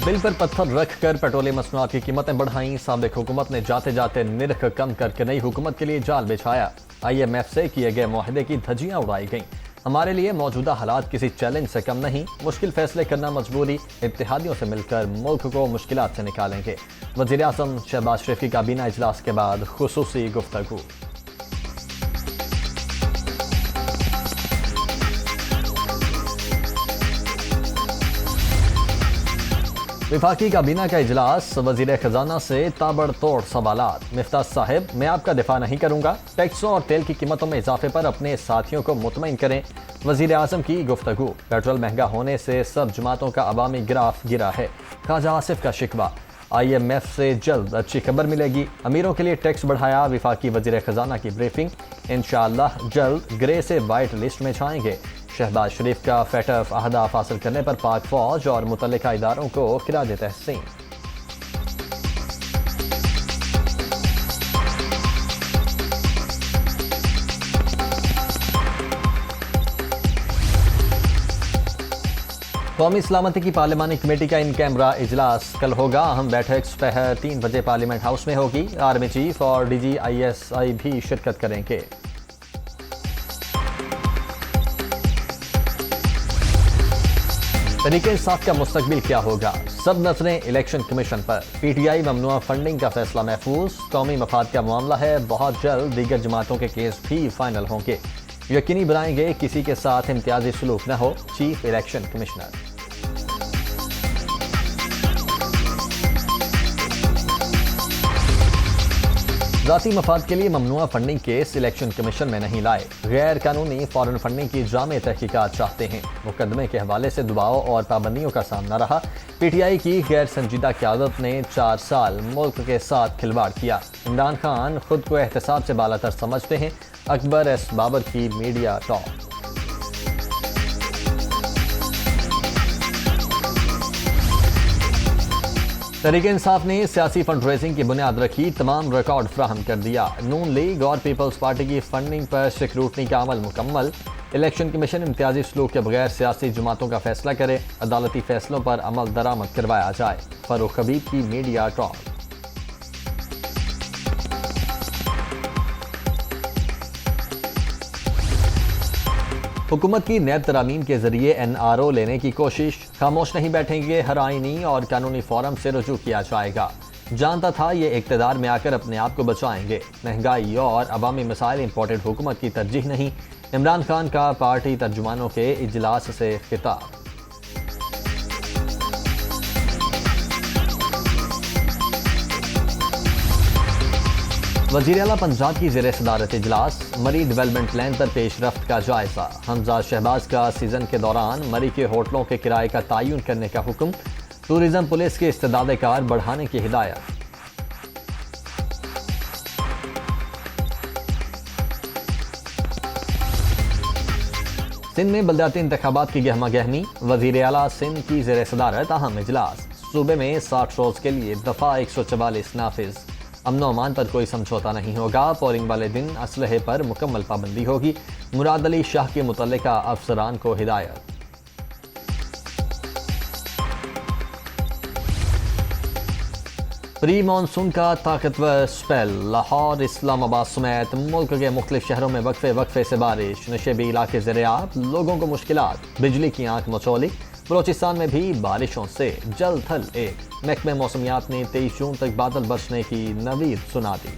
Bill पर पत्थर रख कर पेट्रोलियम मसनूआत की कीमतें बढ़ाईं। साबिक हुकूमत ने जाते जाते निर्ख कम करके नई हुकूमत के लिए जाल बिछाया। IMF से किए गए मुआहदे की धज्जियां उड़ाई गईं। हमारे लिए मौजूदा हालात किसी चैलेंज से कम नहीं, मुश्किल फैसले करना मजबूरी, इत्तेहादियों से मिलकर मुल्क को मुश्किलात से निकालेंगे। वज़ीर आज़म शहबाज शरीफ की काबीना इजलास के बाद खुसूसी गुफ्तगू। वफाकी काबीना का इजलास, वजीर खजाना से ताबड़तोड़ सवालात। मिफ्ताह साहिब, मैं आपका दिफा नहीं करूंगा, टैक्सों और तेल की कीमतों में इजाफे पर अपने साथियों को मुतमईन करें। वजीर आज़म की गुफ्तगू। पेट्रोल महंगा होने से सब जमातों का अवामी ग्राफ गिरा है, ख्वाजा आसिफ का शिकवा। IMF से जल्द अच्छी खबर मिलेगी, अमीरों के लिए टैक्स बढ़ाया। वफाकी वजीर खजाना की ब्रीफिंग। इंशाअल्लाह जल्द ग्रे से वाइट लिस्ट में छाएंगे। शहबाज शरीफ का फैटफ अहदाफ हासिल करने पर पाक फौज और मुतल्लिका इदारों को खिराज तहसीन। कौमी सलामती की पार्लिमानी कमेटी का इन कैमरा इजलास कल होगा। अहम बैठक सुबह 3 बजे पार्लियामेंट हाउस में होगी। आर्मी चीफ और DG ISI भी शिरकत करेंगे। तरीके इंसाफ का मुस्तकबिल क्या होगा? सब नजरें इलेक्शन कमीशन पर। PTI ममनुआ फंडिंग का फैसला महफूज। कौमी मफाद का मामला है, बहुत जल्द दीगर जमातों के केस भी फाइनल होंगे। यकीनी बनाएंगे किसी के साथ इम्तियाजी सलूक न हो। Chief election commissioner. ज़ाती मफाद के लिए ममनुआ फंडिंग केस इलेक्शन कमीशन में नहीं लाए। गैर कानूनी फॉरेन फंडिंग की जामे तहकीकात चाहते हैं। मुकदमे के हवाले से दबाव और पाबंदियों का सामना रहा। PTI की गैर संजीदा क़यादत ने 4 साल मुल्क के साथ खिलवाड़ किया। इमरान खान खुद को एहतसाब से बालातर समझते हैं। अकबर एस बाबर की मीडिया टॉक। तहरीके इंसाफ ने सियासी फंड रेजिंग की बुनियाद रखी, तमाम रिकॉर्ड फ्राहम कर दिया। नून लीग और पीपल्स पार्टी की फंडिंग पर सिक्योरिटी का अमल मुकम्मल। इलेक्शन कमीशन इम्तियाजी सलूक के बगैर सियासी जमातों का फैसला करे, अदालती फैसलों पर अमल दरामद करवाया जाए। फरूख हबीब की मीडिया टॉक। हुकूमत की नैब तरामीम के जरिए NRO लेने की कोशिश, खामोश नहीं बैठेंगे। हर आईनी और कानूनी फोरम से रुजू किया जाएगा। जानता था ये इक़्तिदार में आकर अपने आप को बचाएंगे। महंगाई और अवामी मसाइल इंपॉर्टेंट हुकूमत की तरजीह नहीं। इमरान खान का पार्टी तर्जुमानों के इजलास से खिताब। वज़ीर आला पंजाब की ज़ेर सदारत इजलास। मरी डेवलपमेंट प्लान पर पेशरफ्त का जायजा। हमजा शहबाज का सीजन के दौरान मरी के होटलों के किराए का तयन करने का हुक्म। टूरिज्म पुलिस के इस्तेदाद कार बढ़ाने की हिदायत। सिंध में बलदियाती इंतखाबात की गहमा गहमी। वज़ीर आला सिंध की ज़ेर सदारत अहम इजलास। सूबे में 60 रोज के लिए दफा 144 नाफिज। अमन व अमान पर कोई समझौता नहीं होगा। पोलिंग वाले दिन असलहे पर मुकम्मल पाबंदी होगी। मुराद अली शाह के मुतल्लिका अफसरान को हिदायत। प्री मानसून का ताकतवर स्पेल। लाहौर, इस्लामाबाद समेत मुल्क के मुख्तलिफ शहरों में वक्फे से बारिश। नशेबी इलाके ज़ेर-ए-आब, लोगों को मुश्किलात। बिजली की आंख मचौली। बलोचिस्तान में भी बारिशों से जल थल एक। महकमे मौसमियात ने 23 जून तक बादल बरसने की नवीद सुना दी।